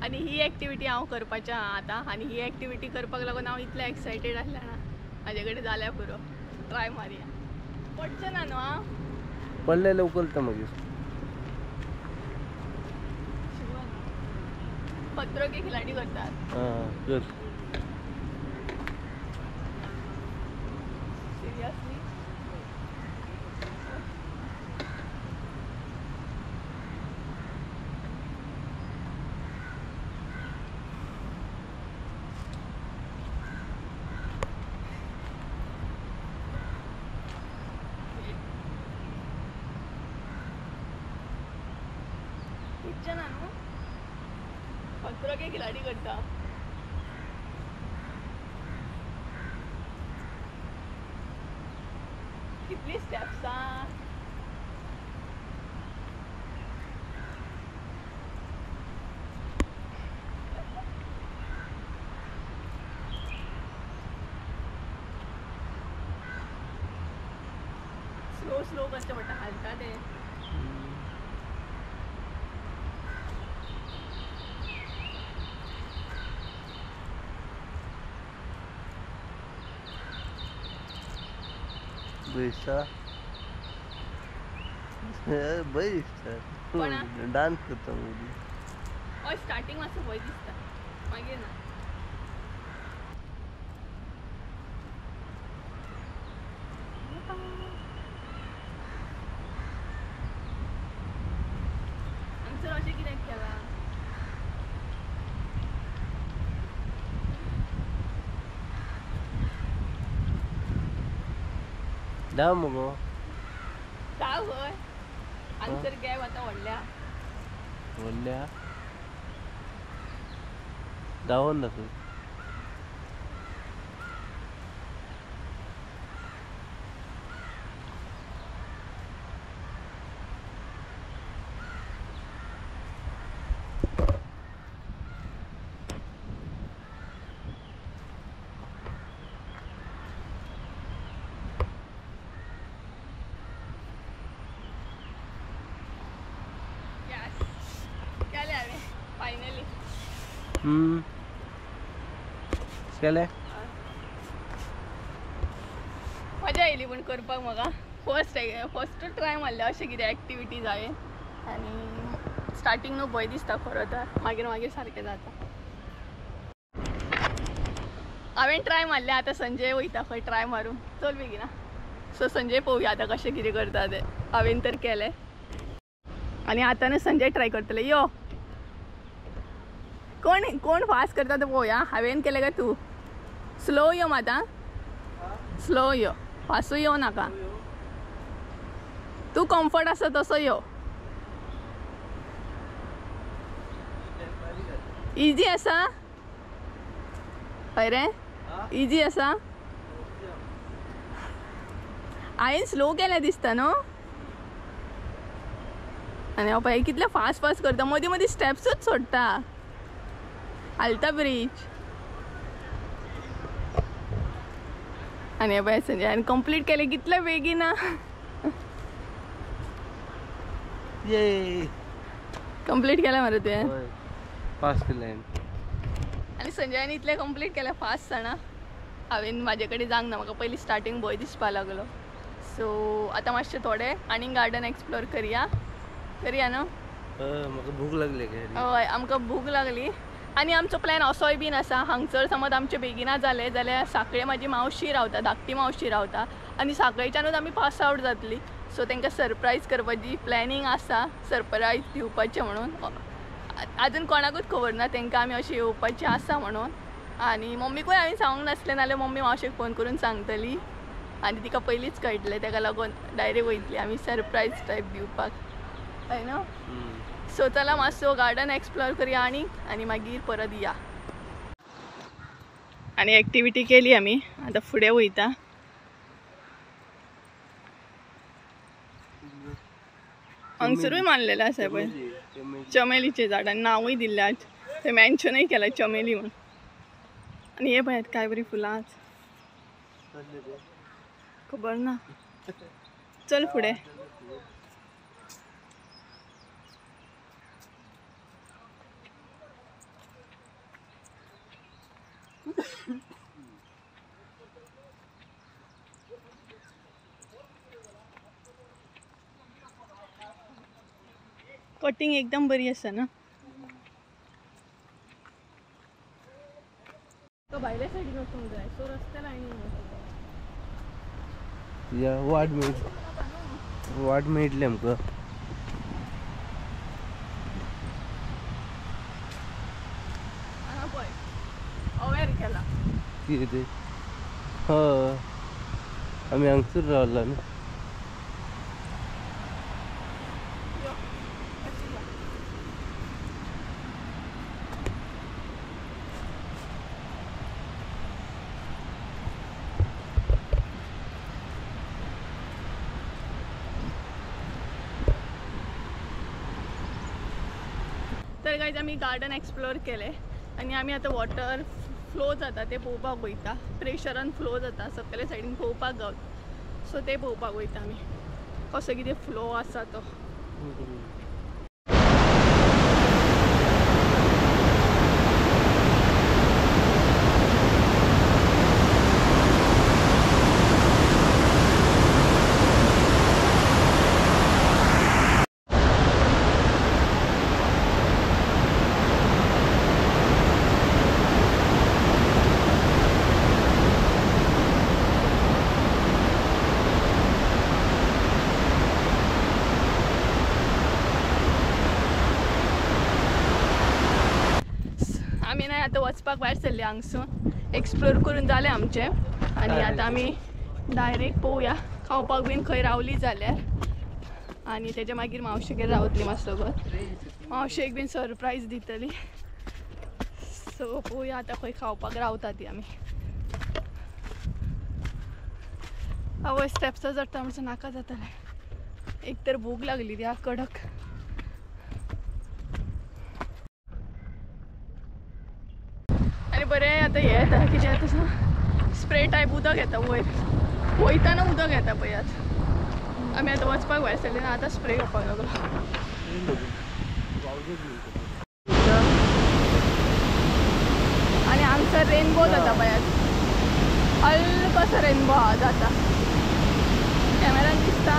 आणि ही ॲक्टिविटी हांव करपाचें आतां आनी ही ॲक्टिविटी करपाक लागून हांव इतलें एक्सायटेड आसलें ना म्हाजे कडेन जाल्या पुरो ट्राय मारया पडचें ना न्हू हांव पडलें उकलता मागीर खतरो के खिलाडी करतात कर सिरियसली ना न्हू खतरो के खिलाडी करता कितली स्टेप्स स्लो स्लो करचें पडटा हालता ते डान्स करता हय स्टार्टींग मातसो भंय दिसता मागीर ना हांगसर अशें कित्याक केलां धांव मगो धांव खंय हांगसर गॅप आतां व्हडल्या धांवन दाखय फायनली केलें मजा येयली पूण करपाक म्हाका फर्स्ट ट्राय मारलें अशें कितें एक्टिविटीज हांवें आनी स्टार्टींग न्हू भंय दिसता खरो तर मागीर सारकें जाता हांवें ट्राय मारलें आतां संजय वयता खंय ट्राय मारूंक चल बेगिना सो संजय पळोवया आतां कशें कितें करता तें हांवें तर केलें आनी आतां संजय ट्राय करतले यो कोण फास्ट करता तो पळोवया हांवें केलें काय तूं स्लो यो मात स्लो यो फास्ट यो नाका तू कम्फर्ट आसा तसो यो इजी आसा हय रे इजी आसा हांवें स्लो केलें दिसता न्हू आनी हांव पळय कितलें फास्ट करता मदीं मदीं स्टेप्सूच सोडटा हालता ब्रीज आनी हे पळय संजय हांवें कंप्लीट केलें कितलें बेगीना कंप्लीट केलें मरे तुवें फास्ट केलें आनी संजयान इतलें कंप्लीट केलें फास्ट जाणा हांवें म्हाजे कडेन जावंक ना म्हाका पयलीं स्टार्टींग भंय दिसपा लागलो सो आतां मातशें थोडें आनीक गार्डन एक्सप्लोर करया न्हू म्हाका भूक लागली हय आमकां भूक लागली आनी आमचो प्लॅन असोय बीन आसा हांगसर समज आमचें बेगिना जालें जाल्यार सांखळे म्हाजी मावशी रावता धाकटी मावशी रावता आनी सांखळेच्यानूच आमी पास आवट जातली सो तांकां सरप्रायज करपाची प्लॅनिंग आसा सरप्रायज दिवपाचें म्हणून आजून कोणाकूच खबर ना तांकां आमी अशें येवपाचें आसा म्हणून आनी मम्मीकूय हांवें सांगूंक नासलें नाल्यार मम्मी मावशेक फोन करून सांगतली आनी तिका पयलींच कळटलें ताका लागून डायरेक्ट वयतली आमी सरप्रायज टायप दिवपाक हय न्हू सो चला मातसो गार्डन एक्सप्लोर करया आनी मागीर परत या आनी एक्टिविटी केली आमी आतां फुडें वयता हांगसरूय मारलेलें आसा पळय चमेलीचें झाड आनी नांवूय दिल्लें आज थंय मेन्शनूय केलां चमेली म्हूण आनी हे पळयात काय बरी फुलां आज खबर ना चल फुडें कटिंग एकदम बरी आसा ना. तो भायल्या सायडीन वचूंक जाय सो रस्त्या लायनीन वचूंक या वाट मेळटली आमकां. हांगा पळय अवेर केला. कितें तें? हय आमी हांगसर रावला न्ही. तर गायज आमी गार्डन एक्सप्लोर केले आणि आमी आतां वॉटर फ्लो जाता ते पळोवपाक वयता. प्रेशरान फ्लो जाता सकयल्या सायडीन पळोवपाक गावता सो ते पळोवपाक वयता आमी कसो कितें फ्लो आसा तो. आमी नाही आता वचपाक भायर सरले हांगसून एक्सप्लोर करून जालें आमचें आनी आतां आमी डायरेक्ट पळोवया खावपाक बीन खंय रावली जाल्यार आनी तेच्या मागीर मावशेगेर रावतली मातसोगत. मावशेक बीन सरप्रायज दितली सो पळोवया आतां खंय खावपाक रावता ती आमी. आवय स्टेप्सां चडटा म्हणसर नाका जातालें. एक तर भूक लागली ती कडक. आनी बरें आतां हें येता कितें येता स्प्रे टायप उदक येता वयर वयताना उदक येता पळयात. आमी आतां वचपाक भायर सरले ना आतां स्प्रे घेवपाक लागलो. आनी हांगसर रेनबो जाता पळयात. हल्कोसो रेनबो हा जाता कॅमेरान दिसता.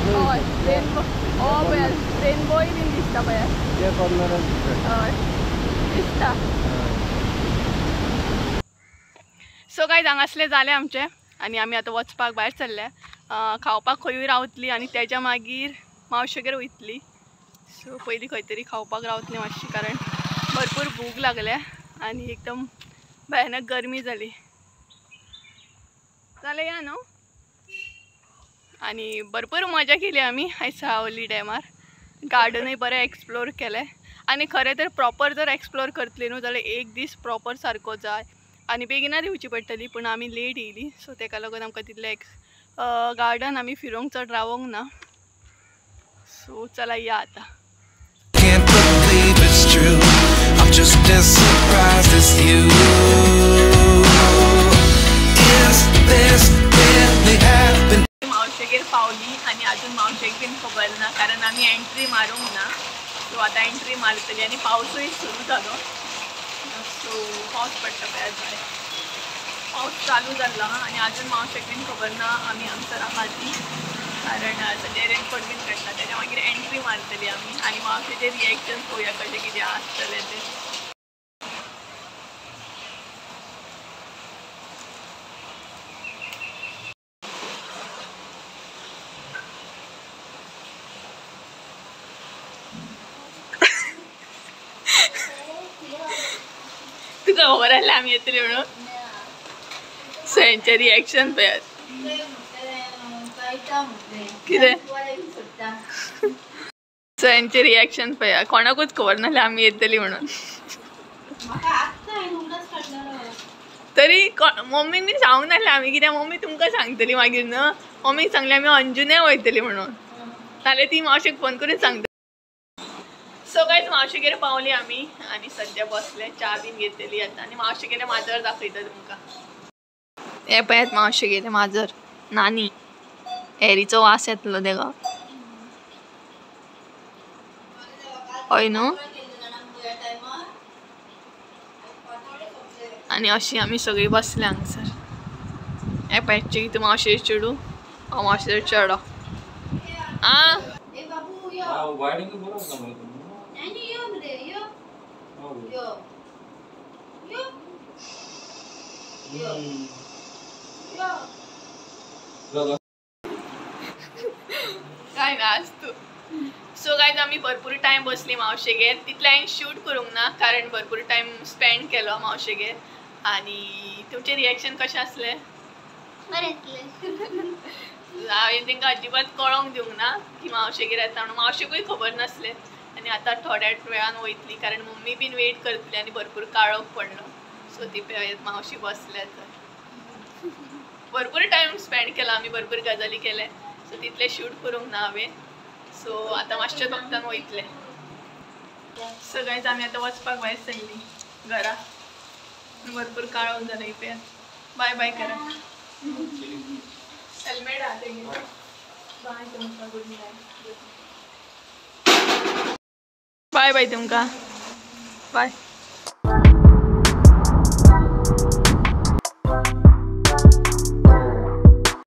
हय रेनबो हय पळयात रेनबोय बीन दिसता पळयात. त्या कॉर्नरान हय दिसता. सो गायज हांगासलें जालें आमचें आनी आमी आतां वचपाक भायर सरले. खावपाक खंयूय रावतली आनी तेच्या मागीर मावशेगेर वयतली. सो पयलीं खंय तरी खावपाक रावतली मातशी कारण भरपूर भूक लागल्या आनी एकदम भयानक गरमी जाली. जालें या न्हू. आनी भरपूर मजा केली आमी आयज सावली डॅमार. गार्डनूय बरें एक्सप्लोर केलें आनी खरें तर प्रॉपर जर एक्सप्लोर करतली न्हू जाल्यार एक दीस प्रॉपर सारको जाय आनी बेगिनाच येवची पडटली पूण आमी लेट येयली सो तेका लागून आमकां तितलें गार्डन आमी फिरूंक चड रावोंक ना. सो चला या आतां. Can't believe it's true. I'm just as surprised as you. Is this really happening? मावशेगेर पावली आनी अजून मावशेक बीन खबर ना कारण आमी एंट्री मारूंक ना. सो आतां एंट्री मारतली आनी पावसूय सुरू जालो. सो पावस पडटा पळयात भायर. पावस चालू जाल्लो आनी अजून मावशेक बीन खबर ना आमी हांगसर आहा ती कारण सगळे रेनकोट बीन काडटा तेच्या मागीर एंट्री मारतली आमी आनी मावशेचे रिएक्शन पळोवया कशें कितें आसतलें तें. तुका खबर आसलें आमी येतली म्हणून. सो हेंचे रिएक्शन पळयात कितें. सो हेंचे रिएक्शन पळया कोणाकूच खबर नासलें आमी येतली म्हणून. तरी मम्मीक बीन सांगूंक नासलें आमी कित्याक मम्मी तुमकां सांगतली मागीर न्हू. मम्मीक सांगलें आमी अंजुने वयतली म्हणून नाल्यार ती मावशेक फोन करून सांगतली. सो गायज मावशेगेर पावली आमी आनी सद्या बसले च्या बीन घेतली आतां आनी मावशेगेलें माजर दाखयता तुमकां. हे पळयात मावशेगेलें माजर नानी. एरीचो वास येतलो तेका. हय न्हू. आनी अशी आमी सगळीं बसल्या हांगसर. हे पळयात तूं मावशेचेर चेडू हांव मावशेचेर चेडो. काय ना आज तू सो गायज आम्ही भरपूर टाइम बसली मावशेगेर तितल्यान शूट करूंक ना कारण भरपूर टाइम स्पेंड केलो मावशेगेर आणि तुमचे रिएक्शन कशें आसले हांवें तांकां अजिबात कळोंक दिवंक ना की मावशेगेर येता म्हणून मावशेकूय खबर नासलें आनी आतां थोड्या वेळान वयतली कारण मम्मी बीन वेट करतली आनी भरपूर काळोख पडलो सो ती मावशी बसल्या तर भरपूर टाइम स्पेंड केला आमी भरपूर गजाली केले सो तितले शूट करूंक ना हांवें सो आतां मातशें वक्तान वयतले सो गायज आमी आतां वचपाक भायर सरली घरा भरपूर काळोख जालो इथे बाय बाय करा हेल्मेट आते बाय तुमकां गुड नायट बाय बाय तुमकां बाय